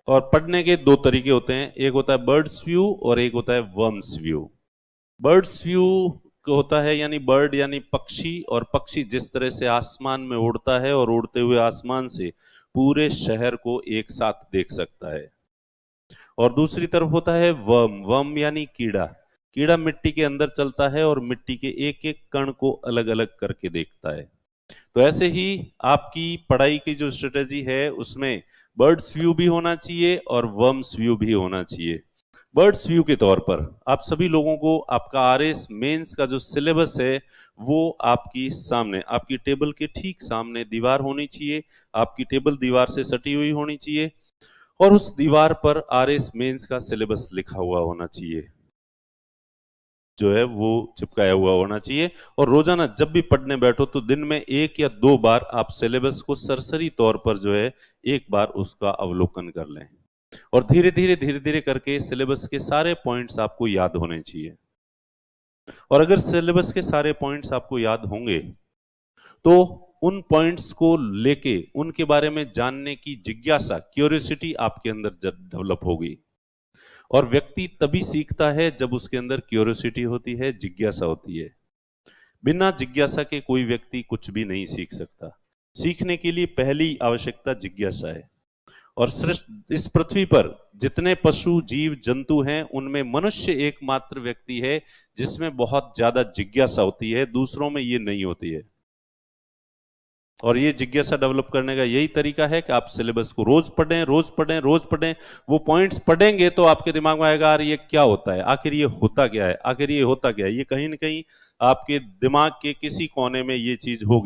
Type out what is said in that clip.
और पढ़ने के दो तरीके होते हैं, एक होता है बर्ड्स व्यू और एक होता है वर्म्स व्यू। बर्ड्स व्यू होता है यानी बर्ड यानी पक्षी, और पक्षी जिस तरह से आसमान में उड़ता है और उड़ते हुए आसमान से पूरे शहर को एक साथ देख सकता है। और दूसरी तरफ होता है वर्म। वर्म यानी कीड़ा। कीड़ा मिट्टी के अंदर चलता है और मिट्टी के एक एक कण को अलग अलग करके देखता है। तो ऐसे ही आपकी पढ़ाई की जो स्ट्रेटेजी है उसमें बर्ड्स व्यू भी होना चाहिए और वर्म्स व्यू भी होना चाहिए। बर्ड्स व्यू के तौर पर आप सभी लोगों को आपका आरएस मेंस का जो सिलेबस है वो आपकी सामने, आपकी टेबल के ठीक सामने दीवार होनी चाहिए। आपकी टेबल दीवार से सटी हुई होनी चाहिए और उस दीवार पर आरएस मेंस का सिलेबस लिखा हुआ होना चाहिए, जो है वो चिपकाया हुआ होना चाहिए। और रोजाना जब भी पढ़ने बैठो तो दिन में 1 या 2 बार आप सिलेबस को सरसरी तौर पर जो है एक बार उसका अवलोकन कर लें, और धीरे धीरे करके सिलेबस के सारे पॉइंट्स आपको याद होने चाहिए। और अगर सिलेबस के सारे पॉइंट्स आपको याद होंगे तो उन पॉइंट्स को लेके उनके बारे में जानने की जिज्ञासा, क्यूरियोसिटी आपके अंदर डेवलप होगी। और व्यक्ति तभी सीखता है जब उसके अंदर क्यूरियोसिटी होती है, जिज्ञासा होती है। बिना जिज्ञासा के कोई व्यक्ति कुछ भी नहीं सीख सकता। सीखने के लिए पहली आवश्यकता जिज्ञासा है। और सृष्टि, इस पृथ्वी पर जितने पशु जीव जंतु हैं उनमें मनुष्य एकमात्र व्यक्ति है जिसमें बहुत ज्यादा जिज्ञासा होती है, दूसरों में ये नहीं होती है। और ये जिज्ञासा डेवलप करने का यही तरीका है कि आप सिलेबस को रोज पढ़ें, रोज पढ़ें, रोज पढ़ें। वो पॉइंट्स पढ़ेंगे तो आपके दिमाग में आएगा, यार ये क्या होता है, आखिर ये होता क्या है, आखिर ये होता क्या है। ये कहीं ना कहीं आपके दिमाग के किसी कोने में ये चीज होगी।